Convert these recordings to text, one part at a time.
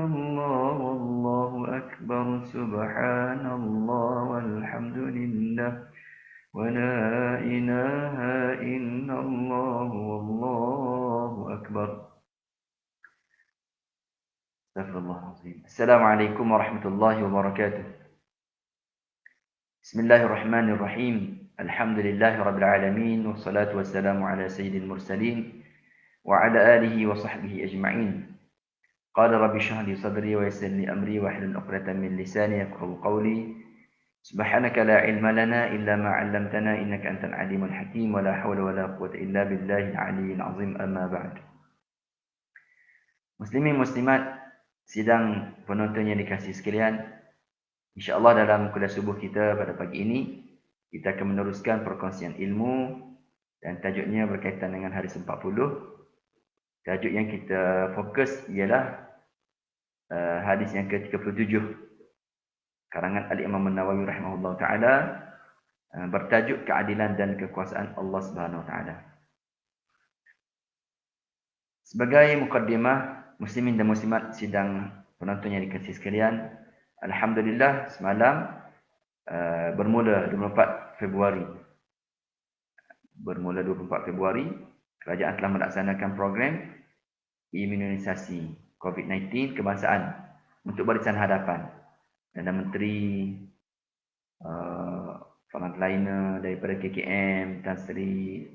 الله والله أكبر سبحان الله والحمد لله ولا إله إلا الله والله أكبر استغفر الله العظيم. السلام عليكم ورحمة الله وبركاته. بسم الله الرحمن الرحيم. الحمد لله رب العالمين والصلاة والسلام على سيد المرسلين وعلى آله وصحبه أجمعين. قال رب اشرح لي صدري ويسر لي أمري واحلل عقدة من لساني يفقهوا قولي. سبحانك لا علم لنا إلا ما علمتنا إنك أنت العليم الحكيم ولا حول ولا قوة إلا بالله العلي العظيم. أما بعد. Muslimin muslimat, sidang penonton yang dikasihi sekalian, insya-Allah dalam kuliah subuh kita pada pagi ini kita akan meneruskan perkongsian ilmu dan tajuknya berkaitan dengan hadis 40. Tajuk yang kita fokus ialah hadis yang ke-37 karangan Al-Imam An-Nawawi rahimahullah taala, bertajuk keadilan dan kekuasaan Allah Subhanahu wa taala. Sebagai mukaddimah, muslimin dan muslimat sidang penonton yang dikasihi sekalian, alhamdulillah semalam bermula 24 Februari kerajaan telah melaksanakan program imunisasi COVID-19 kebangsaan untuk barisan hadapan. Perdana Menteri, frontliner daripada KKM, Tan Sri,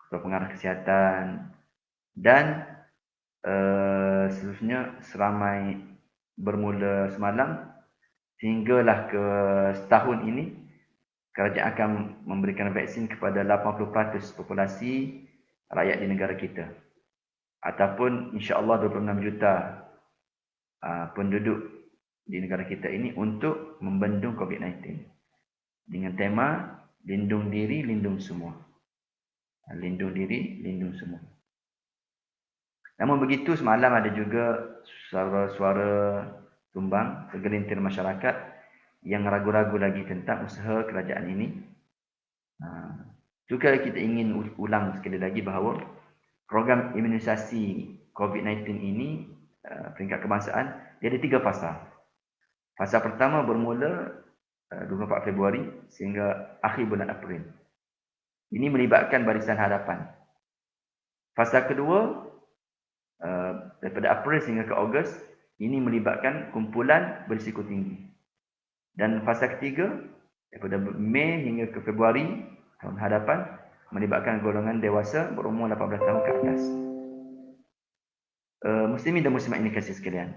Ketua Pengarah Kesihatan dan seterusnya seramai bermula semalam sehinggalah ke setahun ini kerajaan akan memberikan vaksin kepada 80% populasi rakyat di negara kita, ataupun insya-Allah 26 juta penduduk di negara kita ini untuk membendung COVID-19 dengan tema lindung diri, lindung semua. Lindung diri, lindung semua. Namun begitu, semalam ada juga suara-suara tumbang segelintir masyarakat yang ragu-ragu lagi tentang usaha kerajaan ini. Juga kita ingin ulang sekali lagi bahawa program imunisasi COVID-19 ini peringkat kebangsaan dia ada 3 fasa. Fasa pertama bermula 24 Februari sehingga akhir bulan April. Ini melibatkan barisan hadapan. Fasa kedua daripada April sehingga ke Ogos, ini melibatkan kumpulan berisiko tinggi. Dan fasa ketiga daripada Mei hingga ke Februari tahun hadapan melibatkan golongan dewasa berumur 18 tahun ke atas. Muslimin dan muslimat ini kasih sekalian,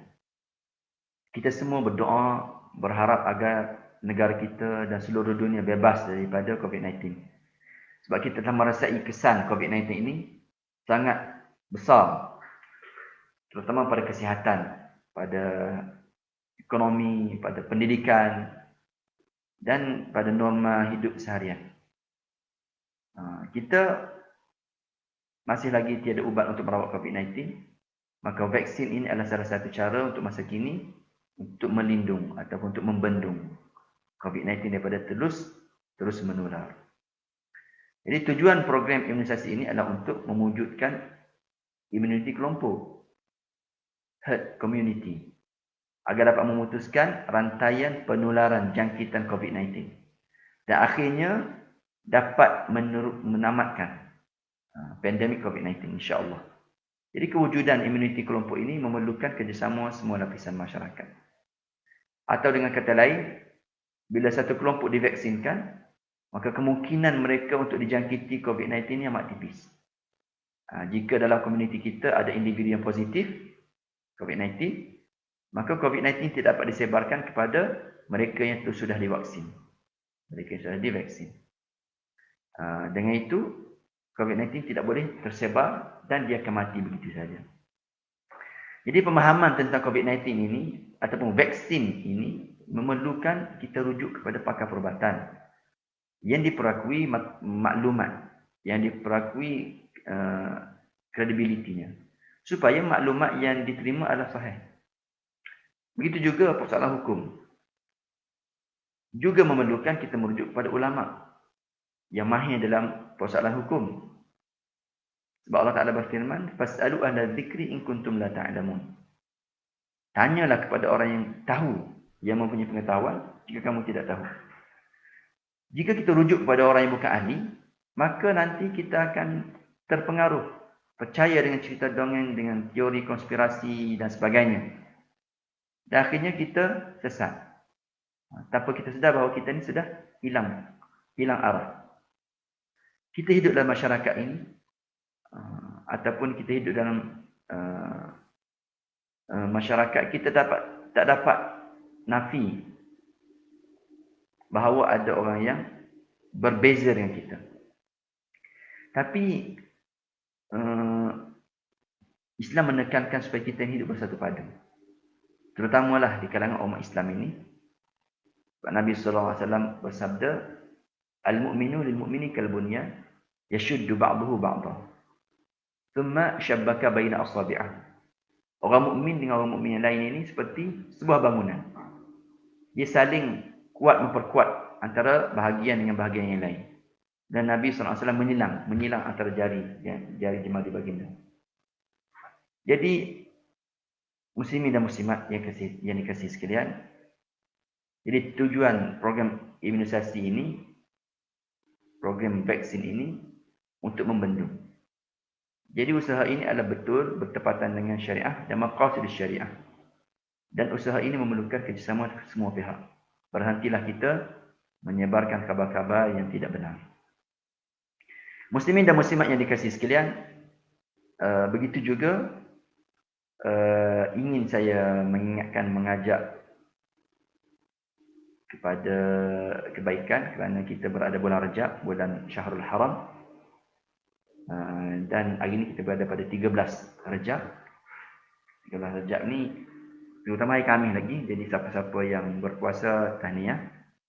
kita semua berdoa berharap agar negara kita dan seluruh dunia bebas daripada COVID-19. Sebab kita telah merasai kesan COVID-19 ini sangat besar, terutama pada kesihatan, pada ekonomi, pada pendidikan dan pada norma hidup seharian. Kita masih lagi tiada ubat untuk merawat COVID-19, maka vaksin ini adalah salah satu cara untuk masa kini untuk melindung ataupun untuk membendung COVID-19 daripada terus menular. Jadi tujuan program imunisasi ini adalah untuk mewujudkan imuniti kelompok, herd community, agar dapat memutuskan rantaian penularan jangkitan COVID-19 dan akhirnya dapat menamatkan pandemik COVID-19 insya-Allah. Jadi kewujudan imuniti kelompok ini memerlukan kerjasama semua lapisan masyarakat. Atau dengan kata lain, bila satu kelompok divaksinkan, maka kemungkinan mereka untuk dijangkiti COVID-19 ini amat tipis. Jika dalam komuniti kita ada individu yang positif COVID-19, maka COVID-19 tidak dapat disebarkan kepada mereka yang sudah divaksin. Mereka yang sudah divaksin. Dengan itu, COVID-19 tidak boleh tersebar dan dia akan mati begitu saja. Jadi pemahaman tentang COVID-19 ini ataupun vaksin ini memerlukan kita rujuk kepada pakar perubatan yang diperakui maklumat, yang diperakui kredibilitinya, supaya maklumat yang diterima adalah sahih. Begitu juga persoalan hukum. Juga memerlukan kita merujuk kepada ulama yang mahir dalam persoalan hukum. Sebab Allah Ta'ala berfirman, "Fas'alu ahla dzikri in kuntum la ta'lamun." Tanyalah kepada orang yang tahu, yang mempunyai pengetahuan, jika kamu tidak tahu. Jika kita rujuk kepada orang yang bukan ahli, maka nanti kita akan terpengaruh, percaya dengan cerita dongeng, dengan teori konspirasi dan sebagainya. Dan akhirnya kita sesat. Tanpa kita sedar bahawa kita ni sudah hilang arah. Kita hidup dalam masyarakat ini, ataupun kita hidup dalam masyarakat, kita tak dapat nafi bahawa ada orang yang berbeza dengan kita. Tapi Islam menekankan supaya kita hidup bersatu padu. Terutamalah di kalangan umat Islam ini. Nabi SAW bersabda, Al-mu'minu lil-mu'mini kal-bunyan, yashuddu ba'duhu ba'dah. Thumma syabbaka baina asabi'ah. Orang mukmin dengan orang mukmin yang lain ini seperti sebuah bangunan. Dia saling kuat memperkuat antara bahagian dengan bahagian yang lain. Dan Nabi SAW menyilang antara jari jemari baginda. Jadi muslimin dan muslimat yang dikasihi sekalian, jadi tujuan program imunisasi ini, program vaksin ini untuk membendung. Jadi usaha ini adalah betul bertepatan dengan syariah dan maqasid syariah. Dan usaha ini memerlukan kerjasama semua pihak. Berhentilah kita menyebarkan khabar-khabar yang tidak benar. Muslimin dan muslimat yang dikasihi sekalian, begitu juga ingin saya mengajak kepada kebaikan kerana kita berada bulan Rajab, bulan Syahrul Haram. Dan hari ini kita berada pada 13 Rajab. 13 Rajab ni terutama hari Khamis lagi. Jadi siapa-siapa yang berpuasa tahniah,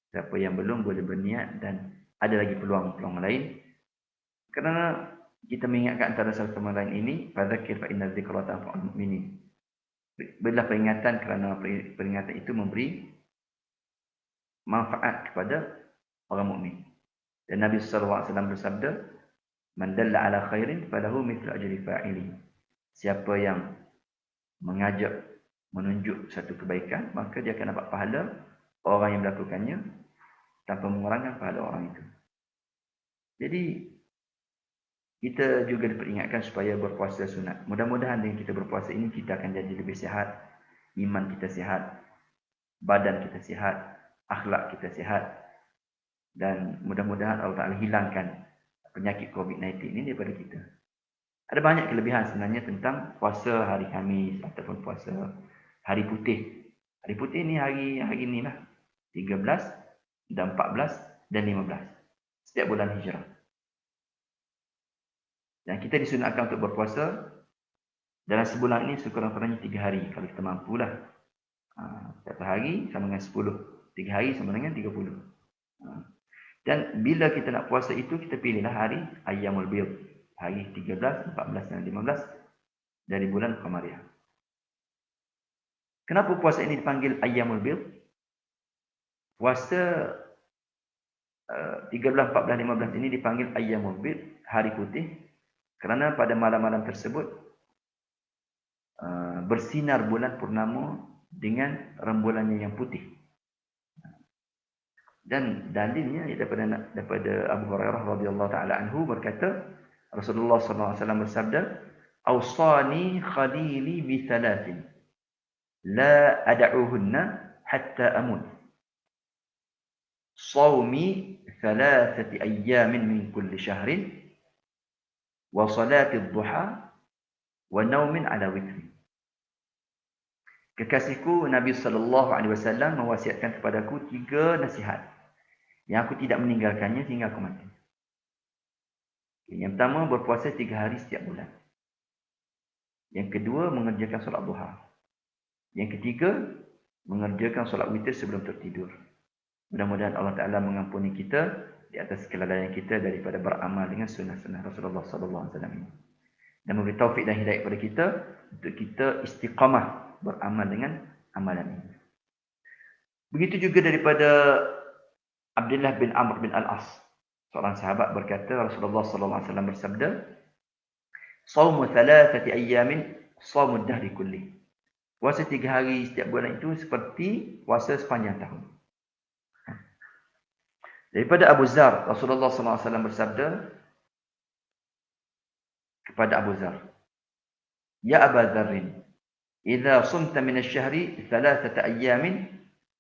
siapa yang belum boleh berniat, dan ada lagi peluang-peluang lain. Kerana kita mengingatkan antara satu sama lain ini, fadzakir fa inna dzikra tanfa'ul mu'minin. Berilah peringatan kerana peringatan itu memberi manfaat kepada orang mukmin. Dan Nabi sallallahu alaihi wasallam bersabda, man dalla ala khairin falahu mithlu ajri fa'ili. Siapa yang mengajak, menunjuk satu kebaikan, maka dia akan dapat pahala orang yang melakukannya tanpa mengurangkan pahala orang itu. Jadi kita juga diperingatkan supaya berpuasa sunat. Mudah-mudahan dengan kita berpuasa ini kita akan jadi lebih sihat, iman kita sihat, badan kita sihat, akhlak kita sihat, dan mudah-mudahan Allah Ta'ala hilangkan penyakit COVID-19 ini daripada kita. Ada banyak kelebihan sebenarnya tentang puasa hari Khamis ataupun puasa hari putih. Hari putih ni hari ni lah, 13 dan 14 dan 15 setiap bulan Hijrah. Dan kita disunatkan untuk berpuasa dalam sebulan ini sekurang-kurangnya 3 hari kalau kita mampulah. Setiap hari sama dengan 10, 3 hari sama dengan 30. Dan bila kita nak puasa itu, kita pilihlah hari Ayyamul Bid, hari 13, 14 dan 15 dari bulan Qamariyah. Kenapa puasa ini dipanggil Ayyamul Bid? Puasa 13, 14, 15 ini dipanggil Ayyamul Bid, hari putih, kerana pada malam-malam tersebut bersinar bulan purnama dengan rembulannya yang putih. Dan dalilnya daripada Abu Hurairah radhiyallahu taala anhu berkata, Rasulullah sallallahu alaihi wasallam bersabda, "Awsani khalili bi thalathin la ad'uhunna hatta amut. Shawmi thalathati ayyamin min kulli shahrin wa salati ad-duha wa naumin ala witri." Kekasihku Nabi sallallahu alaihi wasallam mewasiatkan kepadaku 3 nasihat yang aku tidak meninggalkannya hingga aku mati. Yang pertama, berpuasa 3 hari setiap bulan. Yang kedua, mengerjakan solat duha. Yang ketiga, mengerjakan solat witir sebelum tertidur. Mudah-mudahan Allah Ta'ala mengampuni kita di atas kelalaian kita daripada beramal dengan sunnah-sunnah Rasulullah sallallahu alaihi wasallam ini. Dan memberi taufik dan hidayah kepada kita untuk kita istiqamah beramal dengan amalan ini. Begitu juga daripada Abdullah bin Amr bin Al-As, seorang sahabat, berkata Rasulullah sallallahu alaihi wasallam bersabda, "Shaumu thalathati ayyamin shaumud dahri kulli." Puasa 3 hari setiap bulan itu seperti puasa sepanjang tahun. Daripada Abu Zar, Rasulullah SAW bersabda kepada Abu Zar, "Ya Aba Dzarrin, idza sumta min asy-syahri 3 ayyamin,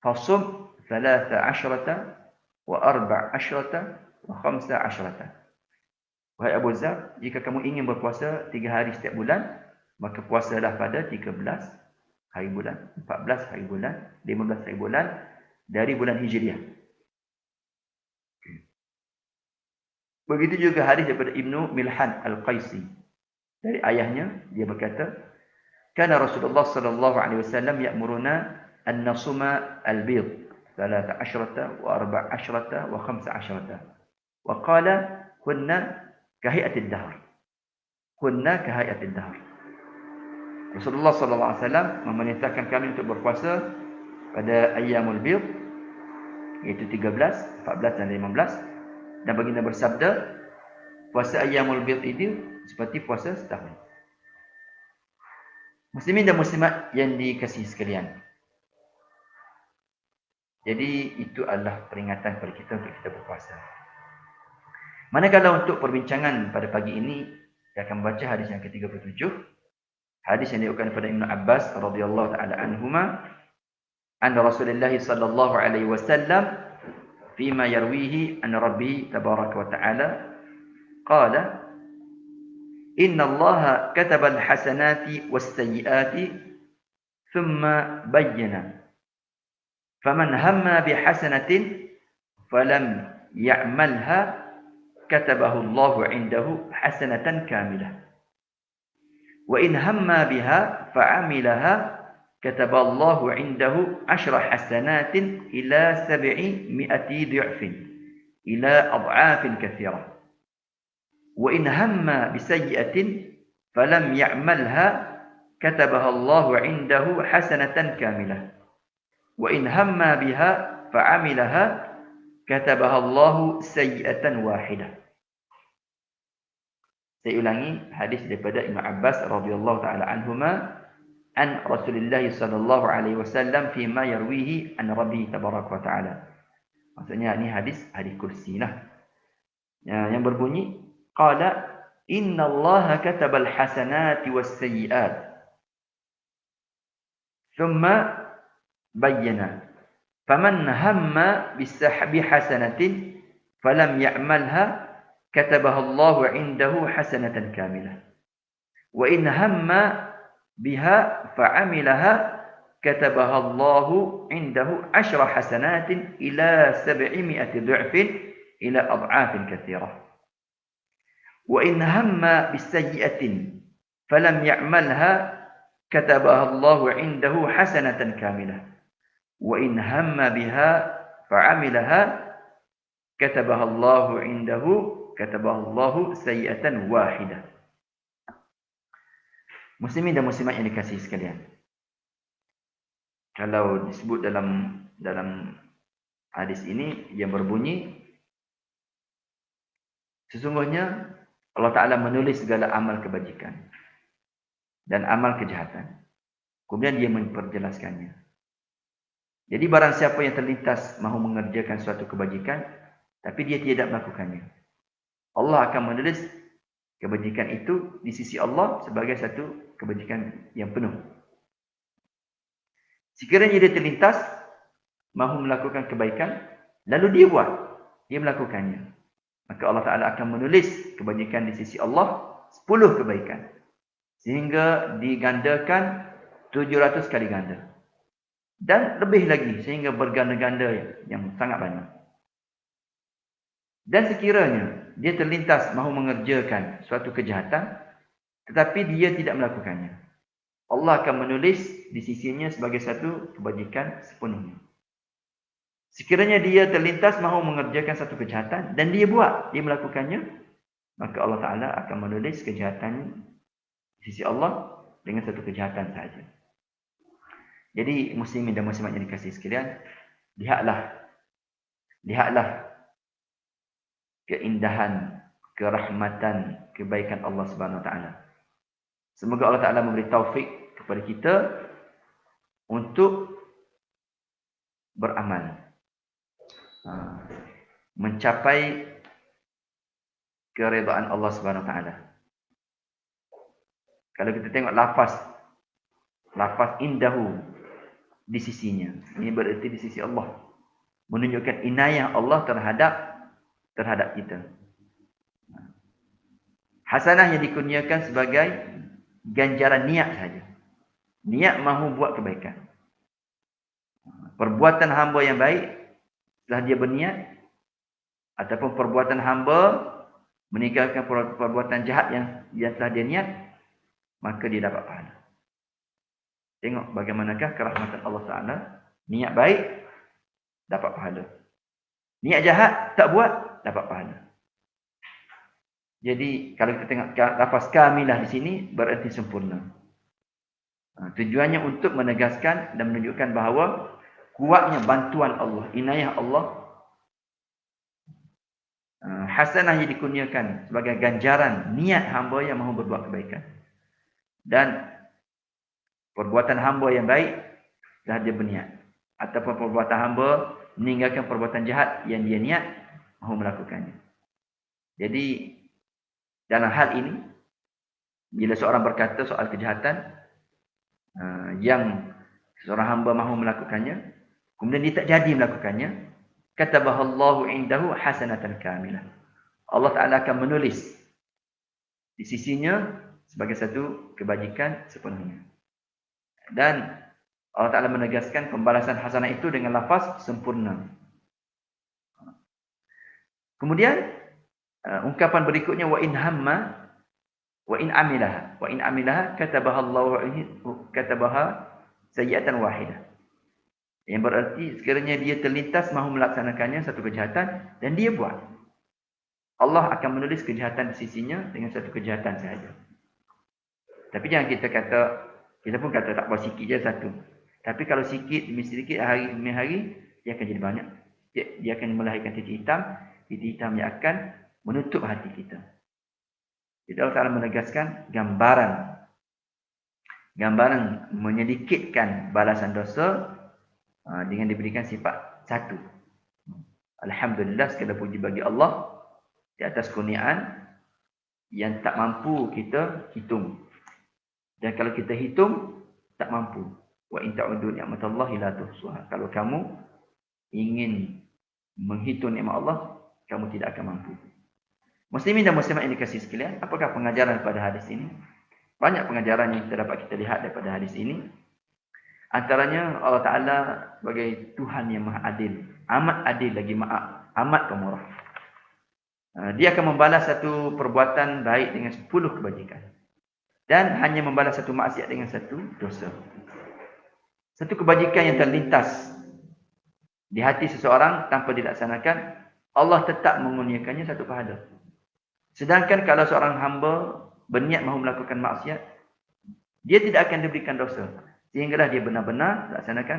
fasum 13 wa 14 wa 15." Wahai Abu Zar, jika kamu ingin berpuasa 3 hari setiap bulan, maka puasalah pada 13 hari bulan, 14 hari bulan, 15 hari bulan dari bulan Hijriah. Begitu juga hadis daripada Ibnu Milhan Al-Qaisi. Dari ayahnya, dia berkata, "Kana Rasulullah sallallahu alaihi wasallam ya'muruna an nasuma al-bid 13 wa 14 wa 15. Wa qala kunna kahiyatid dahr." Kunna kahiyatid dahr. Rasulullah sallallahu alaihi wasallam memerintahkan kami untuk berpuasa pada ayyamul bid, iaitu 13, 14 dan 15. Dan baginda bersabda, puasa ayyamul bid itu seperti puasa setahun. Muslimin dan muslimat yang dikasihi sekalian. Jadi itu adalah peringatan kepada kita untuk kita berpuasa. Manakala untuk perbincangan pada pagi ini, saya akan membaca hadis yang ke-37. Hadis yang diriwayatkan daripada Ibnu Abbas radhiyallahu taala anhuma, an Rasulullah sallallahu alaihi wasallam fima yarwihi an Rabbi tabaraka wa ta'ala qala, "Inna Allah kataba al-hasanati was-sayyi'ati thumma bayyana faman hamma bihasanatin falam ya'malha katabahu Allah 'indahu hasanatan kamilah wa in hamma biha fa'amilaha kataballahu 'indahu 10 hasanatin ila 700 dhi'fin ila ad'afin katsirah wa in hamma bisayyi'atin falam ya'malha katabaha Allahu 'indahu hasanatan kamilah wa in hamma biha fa'amilaha katabaha Allahu sayyi'atan wahidah." Saya ulangi hadis daripada Ibnu Abbas radhiyallahu taala anhuma, an Rasulullah sallallahu alaihi wasallam fima yarwihi an Rabbi tabaraka wa taala. Maksudnya ini hadis kursi lah. Yang berbunyi, qala inna Allah katabal hasanati was sayyi'at thumma bayyana faman hamma bisahbi hasanatin falam ya'malha katabaha Allahu 'indahu hasanatan kamilah wa in hamma biha fa'amilaha katabaha Allahu 'indahu 10 hasanatin ila 700 dhi'fin ila ad'afin katsirah wa in hamma bisayyi'atin falam ya'malha katabaha Allahu 'indahu hasanatan kamilah wa in hamma biha fa'amilaha katabaha Allahu 'indahu sayyi'atan wahidah. Muslimin dan muslimat yang dikasihi sekalian, kalau disebut dalam hadis ini yang berbunyi, sesungguhnya Allah Ta'ala menulis segala amal kebajikan dan amal kejahatan. Kemudian dia memperjelaskannya. Jadi barang siapa yang terlintas mahu mengerjakan suatu kebajikan, tapi dia tidak melakukannya, Allah akan menulis kebajikan itu di sisi Allah sebagai satu kebajikan yang penuh. Sekiranya dia terlintas mahu melakukan kebaikan, lalu dia melakukannya, maka Allah Ta'ala akan menulis kebajikan di sisi Allah 10 kebaikan, sehingga digandakan 700 kali ganda, dan lebih lagi sehingga berganda-ganda yang sangat banyak. Dan sekiranya dia terlintas mahu mengerjakan suatu kejahatan, tetapi dia tidak melakukannya, Allah akan menulis di sisinya sebagai satu kebajikan sepenuhnya. Sekiranya dia terlintas mahu mengerjakan satu kejahatan dan dia melakukannya, maka Allah Ta'ala akan menulis kejahatan di sisi Allah dengan satu kejahatan sahaja. Jadi muslimin dan muslimat yang dikasihi sekalian, lihatlah keindahan, kerahmatan, kebaikan Allah Subhanahu Wa Taala. Semoga Allah Taala memberi taufik kepada kita untuk beramal, mencapai keredaan Allah Subhanahu Wa Taala. Kalau kita tengok lafaz indahu di sisinya, ini berarti di sisi Allah, menunjukkan inayah Allah terhadap kita. Hasanah yang dikurniakan sebagai ganjaran niat saja. Niat mahu buat kebaikan. Perbuatan hamba yang baik setelah dia berniat, ataupun perbuatan hamba meninggalkan perbuatan jahat yang telah dia niat, maka dia dapat pahala. Tengok bagaimanakah kerahmatan Allah Taala. Niat baik dapat pahala. Niat jahat tak buat, dapat pahala. Jadi kalau kita tengok lafaz kamilah di sini berarti sempurna. Tujuannya untuk menegaskan dan menunjukkan bahawa kuatnya bantuan Allah, inayah Allah, hasanah yang dikurniakan sebagai ganjaran niat hamba yang mahu berbuat kebaikan. Dan perbuatan hamba yang baik setelah dia berniat, ataupun perbuatan hamba meninggalkan perbuatan jahat yang dia niat mahu melakukannya. Jadi dalam hal ini, bila seorang berkata soal kejahatan yang seorang hamba mahu melakukannya, kemudian dia tak jadi melakukannya, katabahallahu indahu hasanatan kamilah. Allah Ta'ala akan menulis di sisinya sebagai satu kebajikan sepenuhnya. Dan Allah Ta'ala menegaskan pembalasan hasanah itu dengan lafaz sempurna. Kemudian ungkapan berikutnya, wa in hamma wa in amilaha katabaha sayyi'atan wahidah. Yang berarti sekiranya dia terlintas mahu melaksanakannya satu kejahatan dan dia buat, Allah akan menulis kejahatan di sisinya dengan satu kejahatan sahaja. Tapi jangan kita pun kata tak apa, sikit je satu. Tapi kalau sikit demi sedikit, hari demi hari, dia akan jadi banyak. Dia akan melahirkan titik hitam yang akan menutup hati kita. Jadi Allah Ta'ala menegaskan gambaran menyedikitkan balasan dosa dengan diberikan sifat satu. Alhamdulillah, segala puji bagi Allah di atas kurniaan yang tak mampu kita hitung. Dan kalau kita hitung, tak mampu. Wa in ta'udu ni'matallahi la tuhsuha. Kalau kamu ingin menghitung nikmat Allah, kamu tidak akan mampu. Muslimin dan muslimat yang dikasihi sekalian, apakah pengajaran pada hadis ini? Banyak pengajaran yang dapat kita lihat daripada hadis ini. Antaranya Allah Ta'ala sebagai Tuhan yang maha adil. Amat adil lagi amat pemurah. Dia akan membalas satu perbuatan baik dengan 10 kebajikan. Dan hanya membalas satu maksiat dengan satu dosa. Satu kebajikan yang terlintas di hati seseorang tanpa dilaksanakan, Allah tetap mengurniakannya satu pahala. Sedangkan kalau seorang hamba berniat mahu melakukan maksiat, dia tidak akan diberikan dosa. Sehinggalah dia benar-benar melaksanakan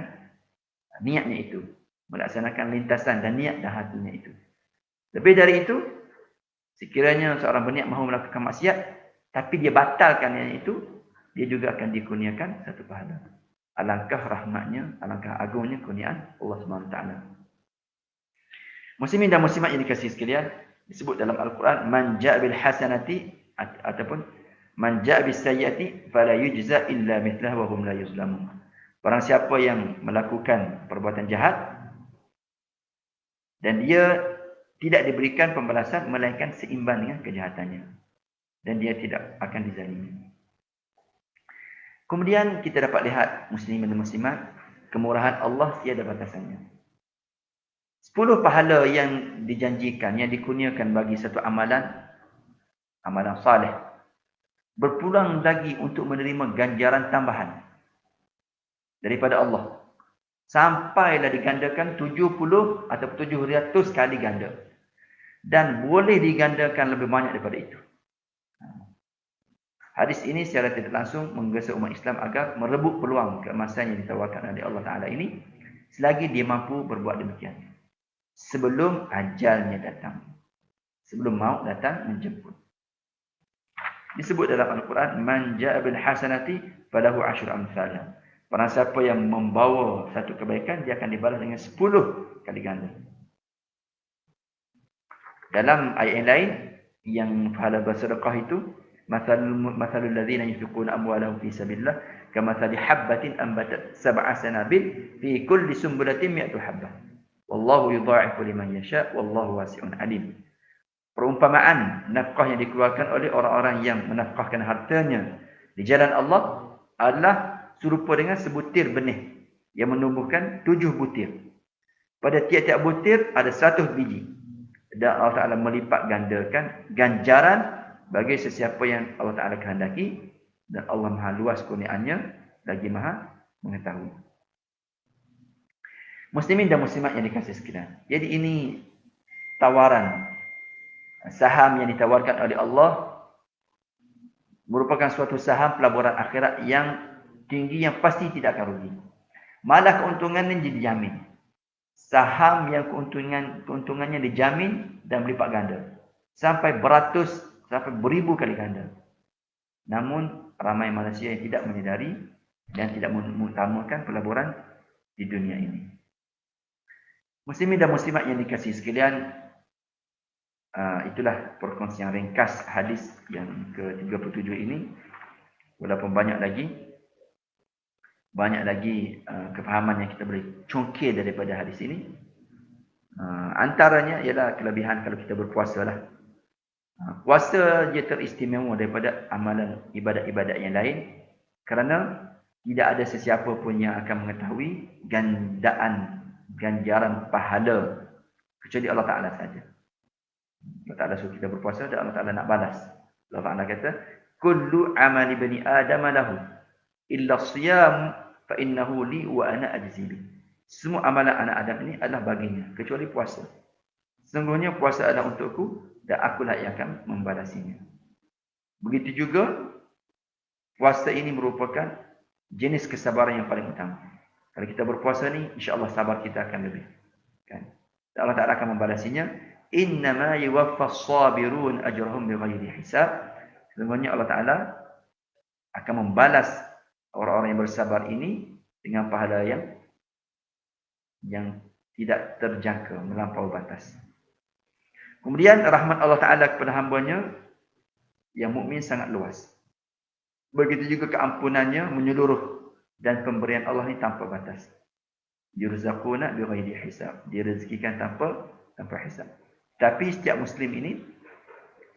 niatnya itu. Melaksanakan lintasan dan niat dan hatinya itu. Lebih dari itu, sekiranya seorang berniat mahu melakukan maksiat, tapi dia batalkan niat itu, dia juga akan dikurniakan satu pahala. Alangkah rahmatnya, alangkah agungnya kurniaan Allah SWT. Muslimin dan muslimat yang dikasihi sekalian, disebut dalam Al-Quran, man ja'a bil hasanati ataupun man ja'a bis sayyiati fala yujza illa mithlah wa hum la yuzlamun. Barang siapa yang melakukan perbuatan jahat dan dia tidak diberikan pembalasan melainkan seimbang dengan kejahatannya, dan dia tidak akan dizalimi. Kemudian kita dapat lihat, muslimin dan muslimat, kemurahan Allah tiada batasannya. 10 pahala yang dijanjikan, yang dikurniakan bagi satu amalan saleh, berpulang lagi untuk menerima ganjaran tambahan daripada Allah. Sampailah digandakan 70 atau 700 kali ganda. Dan boleh digandakan lebih banyak daripada itu. Hadis ini secara tidak langsung menggesa umat Islam agar merebut peluang keemasan yang ditawarkan oleh Allah Ta'ala ini, selagi dia mampu berbuat demikian. Sebelum ajalnya datang. Sebelum maut datang menjemput. Disebut dalam Al-Quran, man ja'a bil hasanati falahu 10 amsalha. Barang siapa yang membawa satu kebaikan, dia akan dibalas dengan 10 kali ganda. Dalam ayat yang lain, yang pahala bersedekah itu, masalul ladzina yunfiquna amwalahum fi sabilillah kamathali habbatin ambatat sab'a sanabil fi kulli sumbulatin mi'atu habbah. Wallahu yudha'ifu liman yasha' wallahu wasi'un alim. Perumpamaan nafkah yang dikeluarkan oleh orang-orang yang menafkahkan hartanya di jalan Allah adalah serupa dengan sebutir benih yang menumbuhkan 7 butir. Pada tiap-tiap butir ada 100 biji. Dan Allah Ta'ala melipat gandakan ganjaran bagi sesiapa yang Allah Ta'ala kehendaki. Dan Allah Maha luas kurniaannya, lagi Maha mengetahui. Muslimin dan muslimat yang dikasihi sekalian. Jadi ini tawaran saham yang ditawarkan oleh Allah merupakan suatu saham pelaburan akhirat yang tinggi, yang pasti tidak akan rugi. Malah keuntungannya dijamin. Saham yang keuntungannya dijamin dan berlipat ganda. Sampai beratus, sampai beribu kali ganda. Namun ramai manusia yang tidak menyedari dan tidak mengutamakan pelaburan di dunia ini. Muslimin dan muslimat yang dikasihi sekalian, itulah perkongsian ringkas hadis yang ke-37 ini. Walaupun banyak lagi kefahaman yang kita boleh congkir daripada hadis ini. Antaranya ialah kelebihan kalau kita berpuasa lah. Puasa dia teristimewa daripada amalan ibadat-ibadat yang lain kerana tidak ada sesiapa pun yang akan mengetahui ganjaran pahala kecuali Allah Ta'ala saja. Allah Ta'ala suruh kita berpuasa dan Allah Ta'ala nak balas. Allah Ta'ala kata, kullu amali bani Adam lahu illa siyam fa innahu li wa ana ajzi bi. Semua amalan anak Adam ini adalah baginya kecuali puasa. Sesungguhnya puasa adalah untukku dan akulah yang akan membalasinya. Begitu juga puasa ini merupakan jenis kesabaran yang paling utama. Kalau kita berpuasa ni, insya-Allah sabar kita akan lebih. Kan? Dan Allah Ta'ala akan membalasinya. Innama yuwaffas sabirun ajrahum bighairi hisab. Sesungguhnya Allah Ta'ala akan membalas orang-orang yang bersabar ini dengan pahala yang tidak terjangka, melampaui batas. Kemudian rahmat Allah Ta'ala kepada hamba-Nya yang mukmin sangat luas. Begitu juga keampunannya menyeluruh dan pemberian Allah ini tanpa batas. Yurzaquna bighairi hisab. Direzekikan tanpa hisab. Tapi setiap muslim ini,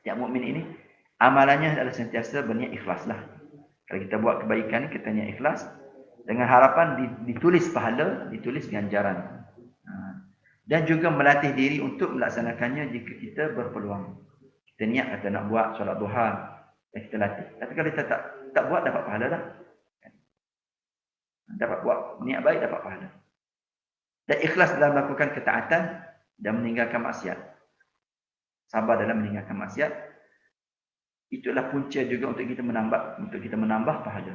setiap mukmin ini, amalannya adalah sentiasa berniat ikhlaslah. Kalau kita buat kebaikan, kita niat ikhlas dengan harapan ditulis pahala, ditulis ganjaran. Dan juga melatih diri untuk melaksanakannya jika kita berpeluang. Kita niat kata nak buat solat duha, dan kita latih. Tapi kalau kita tak buat, dapat pahala dah. Dapat buat niat baik, dapat pahala. Dan ikhlas dalam melakukan ketaatan dan meninggalkan maksiat. Sabar dalam meninggalkan maksiat. Itulah punca juga untuk kita menambah pahala.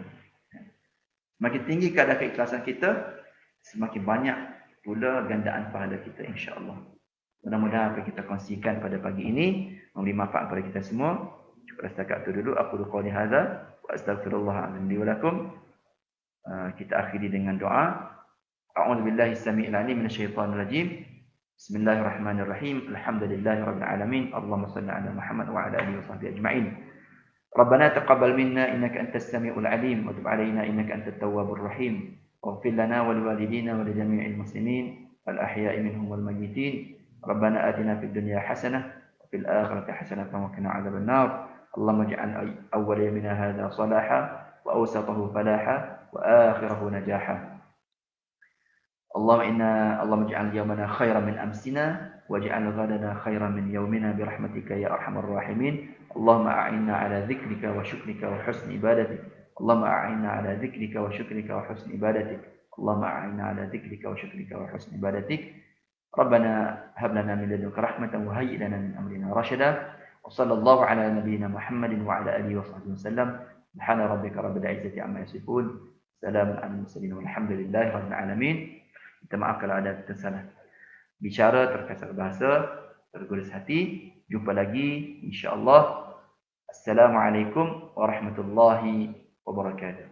Semakin tinggi kadar keikhlasan kita, semakin banyak pula gandaan pahala kita, insya-Allah. Mudah-mudahan apa yang kita kongsikan pada pagi ini memberi manfaat kepada kita semua. Cukup setakat itu dulu. Aku qouli hadza wa astaghfirullahal azim li wa lakum. Kita akhiri dengan doa. A'udzubillahi as-sami'il 'alim minasyaitonir rajim. Bismillahirrahmanirrahim. Alhamdulillahirabbil alamin. Allahumma shalli ala Muhammad wa ala alihi washabbihi ajma'in. Rabbana taqabbal minna innaka antas samiul 'alim wa tub 'alaina innaka antat tawwabur rahim. واغفر لنا ولوالدينا ولجميع المسلمين الأحياء منهم والميتين ربنا آتنا في الدنيا حسنة وفي الآخرة حسنة وقنا عذاب النار اللهم اجعل أول يومنا هذا صلاحا وأوسطه فلاحا وآخره نجاحا اللهم اجعل يومنا خيرا من أمسنا واجعل غدنا خيرا من يومنا برحمتك يا أرحم الراحمين اللهم أعنا على ذكرك وشكرك وحسن عبادتك اللهم أعنا على ذكرك وشكرك وحسن عبادتك اللهم أعنا على ذكرك وشكرك وحسن عبادتك ربنا هب لنا من لدنك رحمة وهيئ لنا من أمرنا رشدا وصلى الله على نبينا محمد وعلى آله وصحبه وسلم سبحان ربك رب العزة عما يصفون سلام على المرسلين والحمد لله رب العالمين. Minta maaf kalau ada tersalah bicara, terkasar bahasa, tergores hati. Jumpa lagi insya-Allah. Assalamualaikum warahmatullahi wabarakatuh.